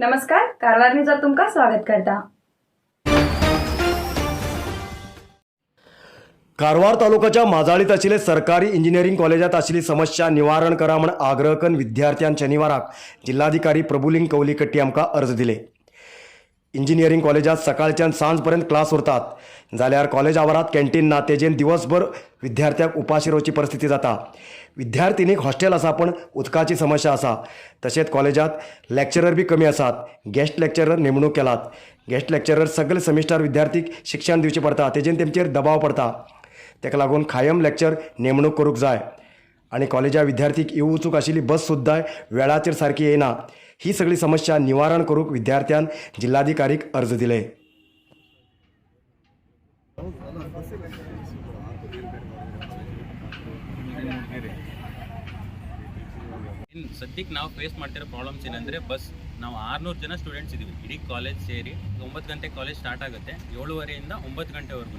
नमस्कार, कारवार न्यूजात तुमका स्वागत करता। कारवार तालुक्याच्या माजाळीत आशिल्ले सरकारी इंजिनियरिंग कॉलेजात आशिल्ली समस्या निवारण करा म्हण आग्रह करून विद्यार्थ्यान शनिवाराक जिल्हाधिकारी प्रभुलिंग कवलीकट्टी आमकां अर्ज दिले। इंजिनियरिंग कॉलेजात सकाळच्यान सांजपर्यंत क्लास उरतात जाल्यार कॉलेज आवारात कॅन्टीन ना तेजेन दिवसभर विद्यार्थ्यांक उपाशी रावची परिस्थिती जाता। विद्यार्थिनीक हॉस्टेल आसा पण उदकाची समस्या आसा। तशेंच कॉलेजात लेक्चरर बी कमी आसात। गेस्ट लेक्चरर नेमणूक केलात। गेस्ट लेक्चरर सगळे सेमिस्टर विद्यार्थीक शिक्षण दिवचें पडटा, तेजेन तेमचेर दबाव पडटा। तेका लागून कायम लेक्चर नेमणूक करूंक जाय आनी कॉलेजा विद्यार्थीक येवूं वचूंक आशिल्ली बस सुद्दां वेळाचेर सारकी येना। ही सगळी समस्या निवारण करूंक विद्यार्थ्यान जिल्हाधिकारीक अर्ज दिले। ಸದ್ಯಕ್ಕೆ ನಾವು ಫೇಸ್ ಮಾಡ್ತಿರೋ ಪ್ರಾಬ್ಲಮ್ಸ್ ಏನಂದರೆ ಬಸ್ ನಾವು 600 ಜನ ಸ್ಟೂಡೆಂಟ್ಸ್ ಇದ್ದೀವಿ ಇಡೀ ಕಾಲೇಜ್ ಸೇರಿ 9 ಗಂಟೆ ಕಾಲೇಜ್ ಸ್ಟಾರ್ಟ್ ಆಗುತ್ತೆ 7:30 9 ಗಂಟೆವರೆಗೂ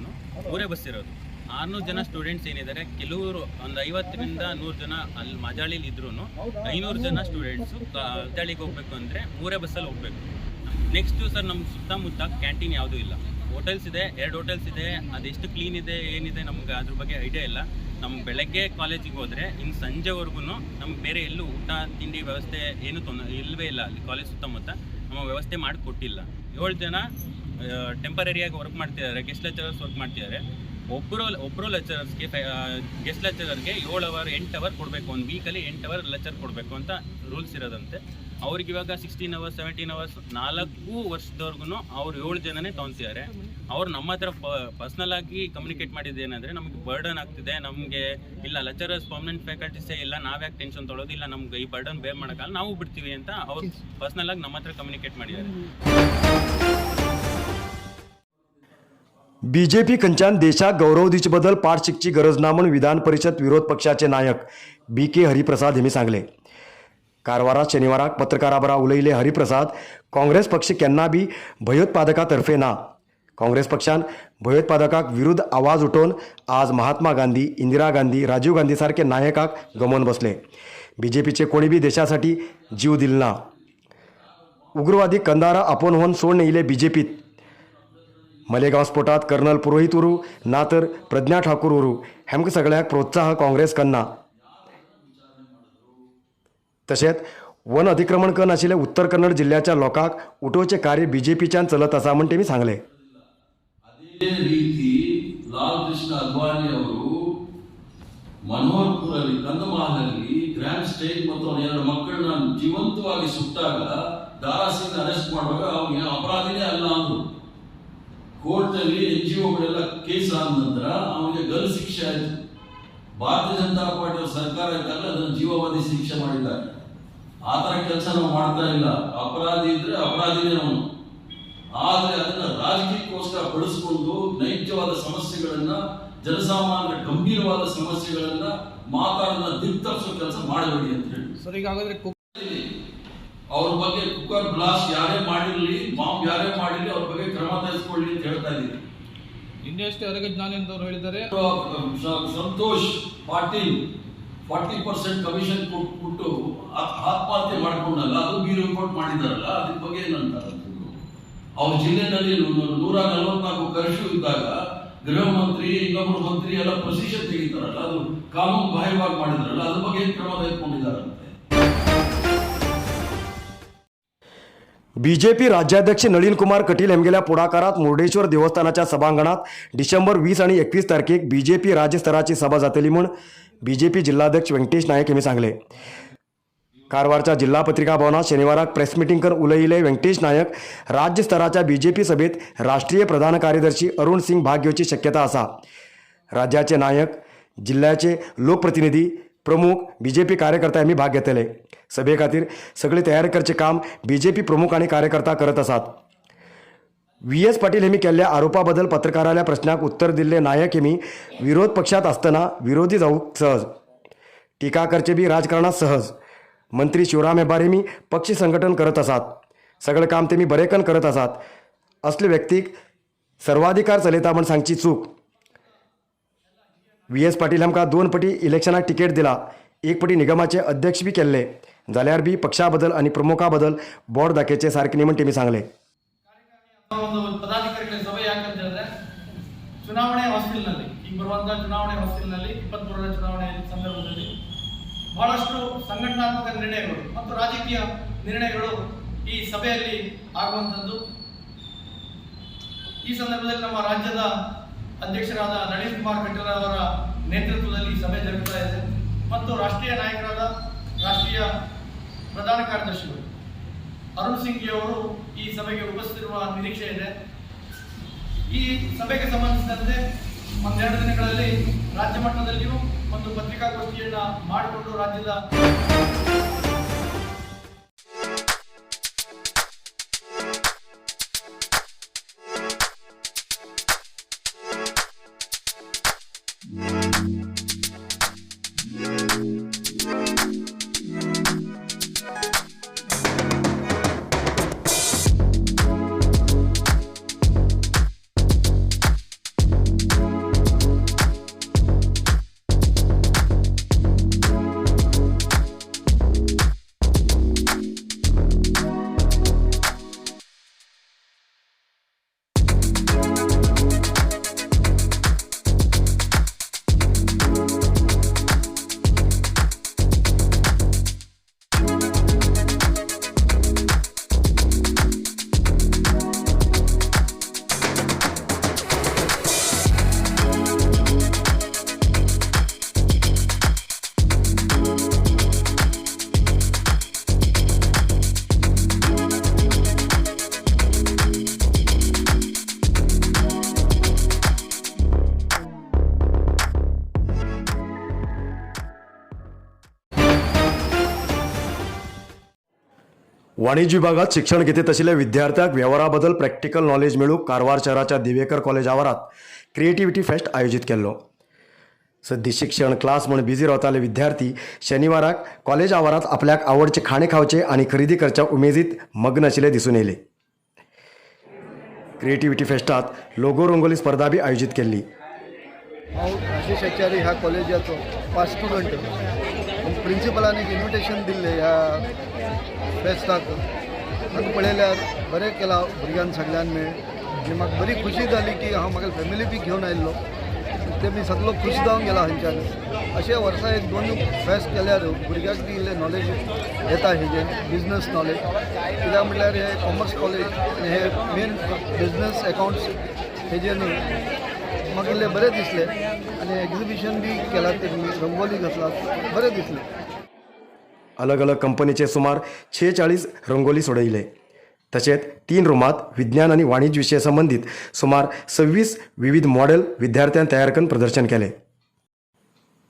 ಮೂರೇ ಬಸ್ ಇರೋದು 600 ಜನ ಸ್ಟೂಡೆಂಟ್ಸ್ ಏನಿದ್ದಾರೆ ಕೆಲವರು ಒಂದು 50ರಿಂದ 100 ಜನ ಅಲ್ಲಿ ಮಾಜಾಳಿಲಿ ಇದ್ರೂ 500 ಜನ ಸ್ಟೂಡೆಂಟ್ಸು ಮಾಜಾಳಿಗೆ ಹೋಗಬೇಕು ಅಂದರೆ ಮೂರೇ ಬಸ್ಸಲ್ಲಿ ಹೋಗಬೇಕು। ನೆಕ್ಸ್ಟು ಸರ್ ನಮ್ಮ ಸುತ್ತಮುತ್ತ ಕ್ಯಾಂಟೀನ್ ಯಾವುದೂ ಇಲ್ಲ। ಹೋಟೆಲ್ಸ್ ಇದೆ, 2 ಹೋಟೆಲ್ಸ್ ಇದೆ, ಅದೆಷ್ಟು ಕ್ಲೀನ್ ಇದೆ ಏನಿದೆ ನಮ್ಗೆ ಅದ್ರ ಬಗ್ಗೆ ಐಡಿಯಾ ಇಲ್ಲ। ನಮ್ಮ ಬೆಳಗ್ಗೆ ಕಾಲೇಜಿಗೆ ಹೋದರೆ ಇನ್ನು ಸಂಜೆವರೆಗೂ ನಮ್ಗೆ ಬೇರೆ ಎಲ್ಲೂ ಊಟ ತಿಂಡಿ ವ್ಯವಸ್ಥೆ ಏನು ಇಲ್ಲವೇ ಇಲ್ಲ। ಅಲ್ಲಿ ಕಾಲೇಜ್ ಸುತ್ತಮುತ್ತ ನಮ್ಮ ವ್ಯವಸ್ಥೆ ಮಾಡಿಕೊಟ್ಟಿಲ್ಲ। 7 ಜನ ಟೆಂಪರರಿಯಾಗಿ ವರ್ಕ್ ಮಾಡ್ತಿದ್ದಾರೆ, ಗೆಸ್ಟ್ ಲೆಕ್ಚರರ್ಸ್ ವರ್ಕ್ ಮಾಡ್ತಿದ್ದಾರೆ। ಒಬ್ಬರು ಲೆಕ್ಚರರ್ಸ್ಗೆ ಗೆಸ್ಟ್ ಲೆಕ್ಚರರ್ಗೆ 7 ಅವರ್ 8 ಅವರ್ ಕೊಡಬೇಕು, ಒಂದು ವೀಕಲ್ಲಿ 8 ಅವರ್ ಲೆಕ್ಚರ್ ಕೊಡಬೇಕು ಅಂತ ರೂಲ್ಸ್ ಇರೋದಂತೆ। ಅವ್ರಿಗೆ ಇವಾಗ 16 ಅವರ್ಸ್ 17 ಅವರ್ಸ್ 4 ವರ್ಷದವರೆಗೂ ಅವ್ರು 7 ಜನನೇ ತೊಗೊತಿದ್ದಾರೆ। ಅವ್ರು ನಮ್ಮ ಹತ್ರ ಪರ್ಸ್ನಲ್ ಆಗಿ ಕಮ್ಯುನಿಕೇಟ್ ಮಾಡಿದ್ದು ಏನಂದರೆ ನಮಗೆ ಬರ್ಡನ್ ಆಗ್ತಿದೆ, ನಮಗೆ ಇಲ್ಲ ಲೆಕ್ಚರರ್ಸ್ ಪರ್ಮನೆಂಟ್ ಫ್ಯಾಕಲ್ಟೀಸೇ ಇಲ್ಲ, ನಾವ್ಯಾಕೆ ಟೆನ್ಷನ್ ತೊಗೊಳೋದು, ಇಲ್ಲ ನಮ್ಗೆ ಈ ಬರ್ಡನ್ ಬೇರ್ ಮಾಡೋಕ್ಕಲ್ಲ, ನಾವು ಬಿಡ್ತೀವಿ ಅಂತ ಅವ್ರು ಪರ್ಸ್ನಲ್ ಆಗಿ ನಮ್ಮ ಹತ್ರ ಕಮ್ಯುನಿಕೇಟ್ ಮಾಡಿದ್ದಾರೆ। बीजेपी खंयच्यान देशाक गौरव दिवचे बद्दल पाठ शिकची गरज ना म्हूण विधान परिशद विरोध पक्षाचे नायक BK हरिप्रसाद हेमी सांगले। कारवारात शनिवाराक पत्रकारां बरोबर उलयले हरिप्रसाद काँग्रेस पक्ष केन्ना बी भयोत्पादका तर्फे ना। काँग्रेस पक्षान भयोत्पादकाक विरुद्ध आवाज उठोवन आज महात्मा गांधी, इंदिरा गांधी, राजीव गांधी सारखे नायकाक गमोवन बसले। बीजेपीचे कोणी बी देशासाठी जीव दिले ना। उग्रवादी कंदारा आपोवन होवन सोडून येयले बीजेपीत। मलेगांव स्फोटात कर्नल पुरोहित उरू ना तर प्रज्ञा ठाकूर उरू हेमकां सगळ्याक प्रोत्साह काँग्रेस करना। तशेंच वन अतिक्रमण करून आशिल्ले उत्तर कन्नड जिल्ह्याच्या लोकांक उठोवचे कार्य बीजेपीच्यान चलत आसा म्हण तेमी सांगले। ಅದೇ ರೀತಿ ಲಾಲ್ ಕೃಷ್ಣ ಅದ್ವಾನಿ ಅವರು ಮನೋಹರ್ಪುರಲ್ಲಿ ಕಂದಮಾಲಲ್ಲಿ ಗ್ರ್ಯಾಂಡ್ ಸ್ಟೇಟ್ ಮತ್ತು ಅವನ 2 ಮಕ್ಕಳನ್ನ ಜೀವಂತವಾಗಿ ಸುಟ್ಟಾಗ ದಾರಾಸಿಂಗ್ ಅರೆಸ್ಟ್ ಮಾಡುವಾಗ ಅವನಿಗೆ ಅಪರಾಧಿನೇ ಅಲ್ಲ ಅಂದ್ರು। ಕೋರ್ಟ್ ಅಲ್ಲಿ NGOಗಳೆಲ್ಲ ಕೇಸ್ ಆದ ನಂತರ ಅವನಿಗೆ ಗಲ್ಲು ಶಿಕ್ಷೆ ಆಯಿತು। ಭಾರತೀಯ ಜನತಾ ಪಾರ್ಟಿ ಸರ್ಕಾರ ಇದ್ದಾಗ ಅದನ್ನು ಜೀವಾವಧಿ ಶಿಕ್ಷೆ ಮಾಡಿದ್ದಾರೆ। ಆ ಥರ ಕೆಲಸ ನಾವು ಮಾಡ್ತಾ ಇಲ್ಲ। ಅಪರಾಧಿ ಇದ್ರೆ ಅಪರಾಧಿನೇ ಅವನು, ಆದರೆ ಅದನ್ನ ರಾಜಕೀಯಕ್ಕೋಸ್ಕರ ಬಳಸಿಕೊಂಡು ನೈಜವಾದ ಸಮಸ್ಯೆಗಳನ್ನ, ಜನಸಾಮಾನ್ಯರ ಗಂಭೀರವಾದ ಸಮಸ್ಯೆಗಳನ್ನ ಮಾತಾಡೋದನ್ನ ದಿಕ್ತಪ್ಪಿಸೋ ಕೆಲಸ ಮಾಡಬೇಡಿ ಅಂತ ಹೇಳಿ ಸರ್। ಈಗ ಹಾಗಾದ್ರೆ ಅವ್ರ ಬಗ್ಗೆ ಕುಕ್ಕರ್ ಬ್ಲಾಸ್ಟ್ ಯಾರೇ ಮಾಡಿರಲಿ, ಬಾಂಬ್ ಯಾರೇ ಮಾಡಿರಲಿ ಅವ್ರ ಬಗ್ಗೆ ಕ್ರಮ ತೆಗೆದುಕೊಳ್ಳಿ ಅಂತ ಹೇಳ್ತಾ ಇದ್ದೀವಿ। ಇನ್ನೆಷ್ಟೇ ಅರಗ ಜ್ಞಾನೇಂದ್ರ ಅವರು ಹೇಳಿದ್ದಾರೆ, ಸಂತೋಷ್ ಪಾಟೀಲ್ 40% ಕಮಿಷನ್ ಕೊಟ್ಟು ಆತ್ಮಹತ್ಯೆ ಮಾಡ್ಕೊಂಡಲ್ಲ, ಅದು ಬಿ ರಿಪೋರ್ಟ್ ಮಾಡಿದಾರಲ್ಲ, ಅದ್ರ ಬಗ್ಗೆ ಏನಂತಾರೆ? ಅವ್ರ ಜಿಲ್ಲೆನಲ್ಲಿ 144 ಕರ್ಫ್ಯೂ ಇದ್ದಾಗ ಗೃಹ ಮಂತ್ರಿ, ಇನ್ನೊಬ್ಬರು ಮಂತ್ರಿ ಎಲ್ಲ ಪ್ರೊಸೀಜರ್ ತೆಗಿತಾರಲ್ಲ, ಅದು ಕಾನೂನು ಬಾಹಿರವಾಗಿ ಮಾಡಿದಾರಲ್ಲ, ಅದ್ರ ಬಗ್ಗೆ ಏನು ಕ್ರಮ ತೆಗೆದುಕೊಂಡಿದ್ದಾರಂತೆ? बीजेपी राज्याध्यक्ष नळीन कुमार कटील हेमगेल्या पुढाकारात मुर्डेश्वर देवस्थानाच्या सभांगणात डिसेंबर 20 आणि 21 तारखेक बीजेपी राज्यस्तराची सभा जातली म्हूण बीजेपी जिल्हाध्यक्ष व्यंकटेश नायक हेमी सांगले। कारवारच्या जिल्हा पत्रिका भवनात शनिवाराक प्रेस मिटींग करून उलयिल्ले व्यंकटेश नायक राज्यस्तराच्या बीजेपी सभेत राष्ट्रीय प्रधान कार्यदर्शी अरुण सिंग भाग घेवची शक्यता आसा। राज्याचे नायक, जिल्ह्याचे लोकप्रतिनिधी, प्रमुख, बीजेपी कार्यकर्ता हेमी भाग घेतले। सभे खातीर सगळी तयारी करचे काम बीजेपी प्रमुख आणि कार्यकर्ता करत आसात। VS पाटील हेमी केल्ल्या आरोपाबद्दल पत्रकाराल्या प्रश्नाक उत्तर दिल्ले नायक हेमी विरोध पक्षात असतना विरोधी जाऊक सहज, टीका करचे बी राजकारणात सहज। मंत्री शिवराम हेब्बार हेमी पक्ष संघटन करत आसात, सगळें काम तेमी बरेकन करत आसात। असले व्यक्तीक सर्वाधिकार चलयता म्हण सांगची चूक। VS पाटील आमकां 2 फावटी इलेक्शनाक तिकेट दिला, एक पटी निगमाचे अध्यक्ष बी केल्ले जाल्यार बी पक्षा बदल आणि प्रमुखा बदल बोर्ड दाखयचे सारखे न्ही म्हण तेमी सांगले. ಒಂದು ಪದಾಧಿಕಾರಿಗಳ ಸಭೆ ಯಾಕಂತ ಹೇಳಿದ್ರೆ ಚುನಾವಣೆ ಹೊಸ್ತಿಲಿನಲ್ಲಿ ಈಗ ಬರುವಂತಹ ಚುನಾವಣೆ ಹೊಸ್ತಿಲಿನಲ್ಲಿ 23ರ ಚುನಾವಣೆ ಸಂದರ್ಭದಲ್ಲಿ ಬಹಳಷ್ಟು ಸಂಘಟನಾತ್ಮಕ ನಿರ್ಣಯಗಳು ಮತ್ತು ರಾಜಕೀಯ ನಿರ್ಣಯಗಳು ಈ ಸಭೆಯಲ್ಲಿ ಆಗುವಂಥದ್ದು. ಈ ಸಂದರ್ಭದಲ್ಲಿ ನಮ್ಮ ರಾಜ್ಯದ ಅಧ್ಯಕ್ಷರಾದ ನಳಿನ್ ಕುಮಾರ್ ಕಟೀಲ್ ಅವರ ನೇತೃತ್ವದಲ್ಲಿ ಈ ಸಭೆ ಜರುಗ್ತಾ ಇದೆ ಮತ್ತು ರಾಷ್ಟ್ರೀಯ ನಾಯಕರಾದ ರಾಷ್ಟ್ರೀಯ ಪ್ರಧಾನ ಕಾರ್ಯದರ್ಶಿಗಳು ಅರುಣ್ ಸಿಂಗ್ ಅವರು ಈ ಸಭೆಗೆ ಉಪಸ್ಥಿತಿರುವ ನಿರೀಕ್ಷೆ ಇದೆ. ಈ ಸಭೆಗೆ ಸಂಬಂಧಿಸಿದಂತೆ ಒಂದೆರಡು ದಿನಗಳಲ್ಲಿ ರಾಜ್ಯ ಮಟ್ಟದಲ್ಲಿಯೂ ಒಂದು ಪತ್ರಿಕಾಗೋಷ್ಠಿಯನ್ನು ಮಾಡಿಕೊಂಡು ರಾಜ್ಯದ वाणिज्य विभागात शिक्षण घेते असलेल्या विद्यार्थ्यांक व्यवहाराबद्दल प्रॅक्टिकल नॉलेज मेळूक कारवार शहराच्या दिवेकर कॉलेज आवारात क्रिएटिव्हिटी फेस्ट आयोजित केल्लो. सद्दी शिक्षण क्लास म्हूण बिझी रावताले विद्यार्थी शनिवाराक कॉलेज आवारात आपल्याक आवडचे खाणे खावचे आणि खरेदी करच्या उमेदीत मग्न आशिल्ले दिसून येयले. क्रिएटिव्हिटी फेस्टात लोगो रंगोली स्पर्धा बी आयोजित केल्ली. हांव आशिश आचार्य ह्या कॉलेजाचो पास स्टुडंट. प्रिंसिपलान एक इन्विटेशन दिल्लें ह्या फेस्ताक. ताका पळयल्यार बरें केलां भुरग्यांक सगळ्यांक मेळ आनी म्हाका बरी खुशी जाली की हांव म्हाका फॅमिली बी घेवन आयिल्लो. तेमी सगळो खूश जावन गेला हांच्यान. अशें वर्सा एक दोन फेस्ट केल्यार भुरग्यांक बी इल्लें नॉलेज येता हेजें बिजनस नॉलेज. कित्याक म्हटल्यार हे कॉमर्स कॉलेज आनी हे मेन बिजनस अकाउंट्स हेजें न्हू म्हाका इल्लें बरें दिसलें. आनी एग्जिबिशन बी केलां तेमी रंगोली घातलात बरें दिसलें. अलग अलग कंपनीचे सुमार 46 रंगोली सोडयले. तशेंच 3 रुमात विज्ञान आणि वाणिज्य विशय संबंधित सुमार 26 विविध मॉडेल विद्यार्थ्यांनी तयार करून प्रदर्शन केले.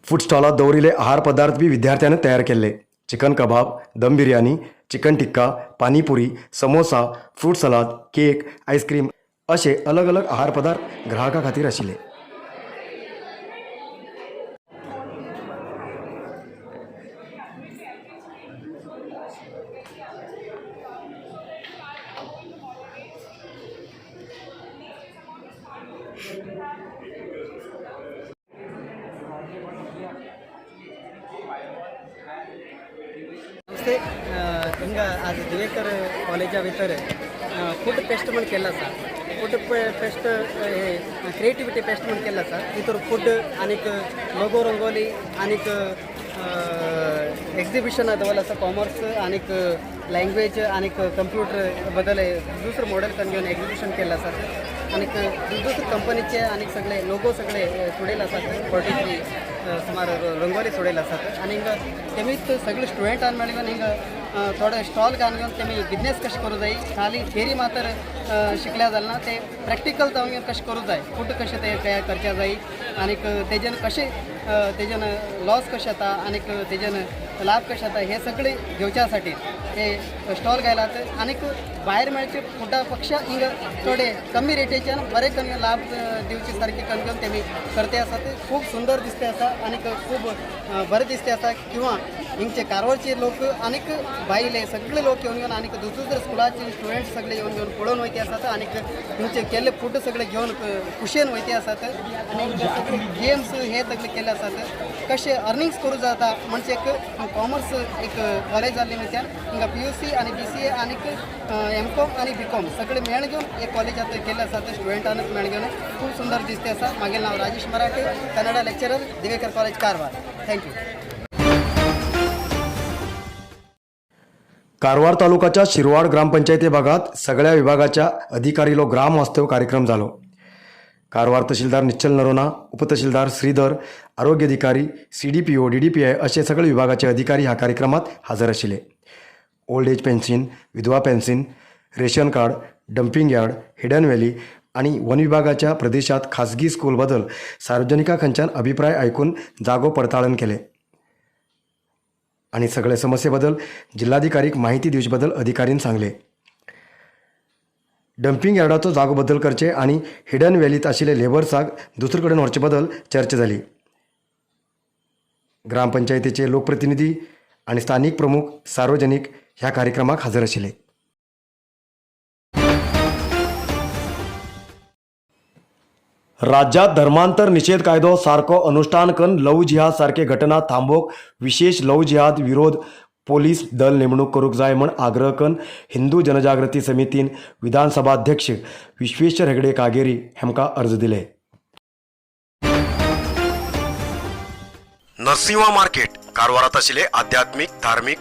फूड स्टॉलात दवरिल्ले आहार पदार्थ बी विद्यार्थ्यांनी तयार केले. Chicken kebab, dum biryani, chicken tikka, panipuri, samosa, fruit salad, cake, ice cream असे अलग अलग आहार पदार्थ ग्राहका खातीर आशिल्ले. नमस्ते. हिंगा आज दिवेकर कॉलेजा भितर फूड फेस्ट म्हण केला आसा. फूड फेस्ट हे क्रिएटिव्हिटी फेस्ट म्हण केला आसा. भितर फूड आनीक लोगो रंगोली आनीक एक्झिबिशन दवरला आसा. कॉमर्स आनीक लँग्वेज आनीक कंप्युटर बद्दल दुसरं मॉडेल करून घेवन एक्झिबिशन केल्लें आसा. आनीक दुसरे कंपनीचे आनीक सगळे लोगो सगळे सोडयले आसात. 43 सुमार रंगोली सोडयले आसात. आनी हिंगा तेमीच सगळे स्टुडंटान मेळून हिंगा थोडे स्टॉल घालून घेवन तेमी बिजनेस कशें करूं जाय. खाली थेरी मात्र शिकल्या जालें ना. ते प्रॅक्टिकल जावन घेवन कशें करूं जाय. फूड कशें ते तयार करचें जाय आनीक तेजेन कशें तेजेन लॉस कशें येता आनीक तेजेन लाभ कशे जाता हे सगळे घेवच्यासाठी हे स्टॉल घायलात आणि भायर मेळचे फुडा पेक्षा हिंग थोडे कमी रेटीच्यान बरे कमी लाभ दिवचे सारखे कमी घेऊन तेमी करते आसात खूप सुंदर दिसते आसा आणि खूप बरे दिसते आसा किंवा हिंगचे कारवारचे लोक आणि बायले सगळे लोक येऊन आणि दुसऱ्या स्कुलाचे स्टुडंट सगळे येऊन पळून वयते आसात आणि तुमचे केल्ले फूड सगळे घेऊन खुशेन वयते आसात आणि सगळे गेम्स हे सगळे केले आसात कसे अर्निंग्स करू जाता म्हणजे एक कॉमर्स एक कॉलेज जाल्ले म्हणजे हिंगा PUC आणि BCA आणि MCOM आणि BCOM सगळे मेळ घेऊन एक कॉलेजात केले आसात स्टुडंटांक मेळ घेऊन खूप सुंदर दिसते आसा मागील नाव Rajesh Marathe Kannada lecturer Divekar college Karwar thank you Karwar तालुक्याच्या शिरवाड ग्रामपंचायती भागात सगळ्या विभागाच्या अधिकारीलो ग्राम वास्तव कार्यक्रम झालो. कारवार तहसीलदार निश्चल नरोना, उपतहसीलदार श्रीधर, आरोग्य अधिकारी, CDPO, DDPI असे सगळे विभागाचे अधिकारी ह्या कार्यक्रमात हजर आशिल्ले. ओल्ड एज पेन्शन, विधवा pension, ration card, dumping yard, hidden valley आणि वन विभागाच्या प्रदेशात खासगी स्कूलबद्दल सार्वजनिका खंयच्यान अभिप्राय ऐकून जागो पडताळण केले आणि सगळे समस्येबद्दल जिल्हाधिकारीक माहिती दिवचे बद्दल अधिकारीन सांगले. डम्पिंग यार्डाचो जागो बदल करचे आणि हिडन व्हॅलीत आशिल्ले लेबर्साक दुसरे कडेन व्हरचे बद्दल चर्चा झाली. ग्रामपंचायतीचे लोकप्रतिनिधी आणि स्थानिक प्रमुख सार्वजनिक ह्या कार्यक्रमाक हजर आशिल्ले. राज्यात धर्मांतर निषेध कायदो सारको अनुष्ठान करून लव जिहाद सारखे घटना थांबोवक विशेष लव जिहाद विरोध पोलीस दल नेमणूक करूंक जाय म्हण आग्रह करून हिंदू जनजागृती समितीन विधानसभा अध्यक्ष विश्वेश्वर हेगडे कागेरी हेमका अर्ज दिले. नरसिंहा मार्केट कारवारात आशिल्ले आध्यात्मिक धार्मिक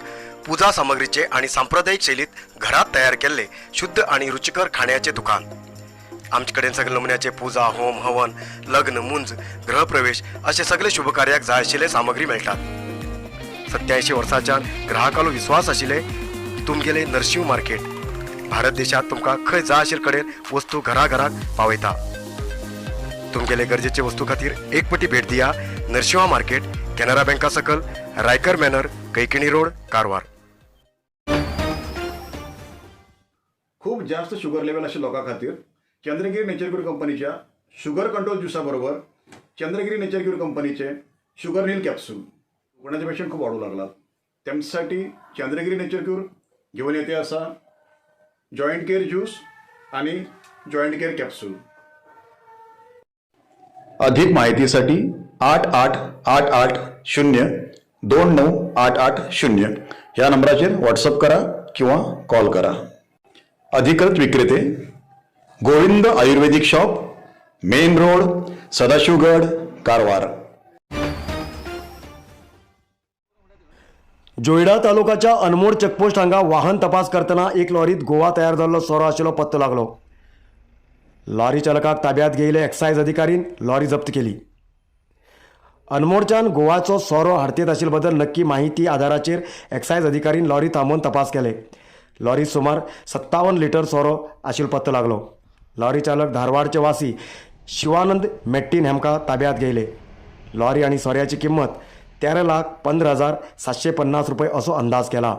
पूजा सामग्रीचे आणि सांप्रदायिक शैलीत घरात तयार केल्ले शुद्ध आणि रुचिकर खाण्याचे दुकान. आमचे कडेन सगळे नमुन्याचे पूजा होम हवन लग्न मुंज गृहप्रवेश असे सगळे शुभ कार्याक जाय आशिल्ले सामग्री मेळटात. 87 वर्सांच्यान ग्राहकालो विश्वास आशिल्ले तुमगेले नरसिंह मार्केट भारत देशात तुमकां खंय जाय आशिल्ले कडेन वस्तू घराघराक पावयता. तुमगेले गरजेचे वस्तू खातीर एक पटी भेट दिया. नरसिंहा मार्केट कॅनरा बँका सकल रायकर मॅनर कैकिणी रोड कारवार. खूप जास्त शुगर लेवल अशा लोकां खातीर चंद्रगिरी नेचर क्यूर कंपनीच्या शुगर कंट्रोल ज्युसा बरोबर चंद्रगिरी नेचर क्यूर कंपनीचे शुगर नील कॅप्सूल कोणाच्या पेशंट खूप वाढू लागला. त्यांच्यासाठी चंद्रगिरी नेचर क्यूर घेऊन येते असा जॉईंट केअर ज्यूस आणि जॉईंट केअर कॅप्सूल. अधिक माहितीसाठी 8888029880 या नंबराचेर व्हॉट्सअप करा किंवा कॉल करा. अधिकृत विक्रेते Govind Ayurvedic shop main road Sadashivgad Karwar. Joida तालुक्याच्या अनमोड चेकपोस्ट हांगा वाहन तपास करतना एक लॉरीत गोवा तयार जाल्लो सोरो आशिल्लो पत्तो लागलो. लॉरी चालकाक ताब्यात घेयले एक्सायज अधिकारीन लॉरी जप्त केली. अनमोडच्यान गोवाचो सोरो हाडतीत आशिल्ले बद्दल नक्की माहिती आधाराचेर एक्सायज अधिकारीन लॉरी थांबोवन तपास केले. लॉरीत सुमार 57 लिटर सोरो आशिल्लो पत्तो लागलो. लॉरी चालक धारवाडचे वासी शिवानंद मेट्टीन हेमका ताब्यात घेयले. लॉरी आणि सोऱ्याची किंमत 13,15,750 रुपये असो अंदाज केला.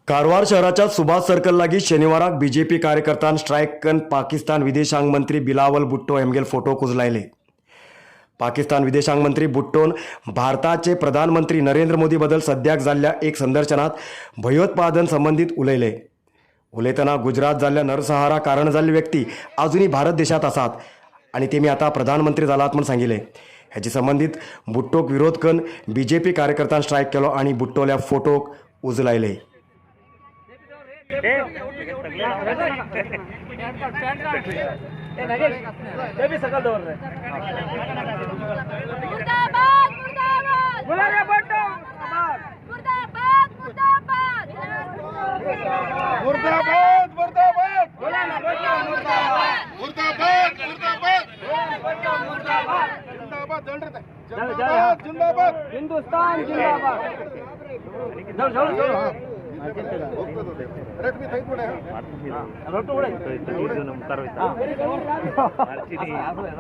कारवार शहराच्या सुभाष सर्कल लागीं शनिवाराक BJP कार्यकर्त्यान स्ट्रायक करून पाकिस्तान विदेशांग मंत्री बिलावल भुट्टो हेमगेल फोटो कुजलायले. पाकिस्तान विदेशांग मंत्री भुट्टोन भारताचे प्रधानमंत्री नरेंद्र मोदी बद्दल सद्याक जाल्ल्या एक संदर्शनात भयोत्पादन संबंधित उलयले. उलयतना गुजरात जाल्ल्या नरसंहारा कारण जाल्ले व्यक्ती अजूनही भारत देशात आसात आणि तेमी आता प्रधानमंत्री जालात म्हूण सांगिल्ले. ह्याची संबंधित भुट्टोक विरोध करून BJP कार्यकर्त्यान स्ट्रायक केलो आणि भुट्टोल्या फोटोक उजलायले.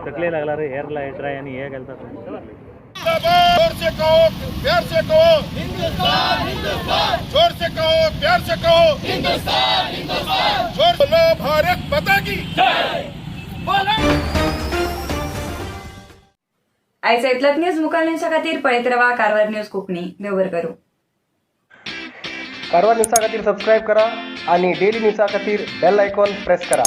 तकले लागला रे हेअर लाईट राय आणि हे घालतात जोर से कहो, प्यार से कहो, हिंदुस्तान हिंदुस्तान, जोर से कहो, प्यार से कहो, हिंदुस्तान हिंदुस्तान, जोर बोलो भारत माता की जय, बोलो. आयच्या इतल्यात न्यूज मुखार न्यूजच्या खातीर पळयत रावा कारवार न्यूज कोंकणी. देव बरें करूं. कारवार न्यूजा खातीर सबस्क्राईब करा आणि डेली न्यूजा खातीर बेल आयकॉन प्रेस करा.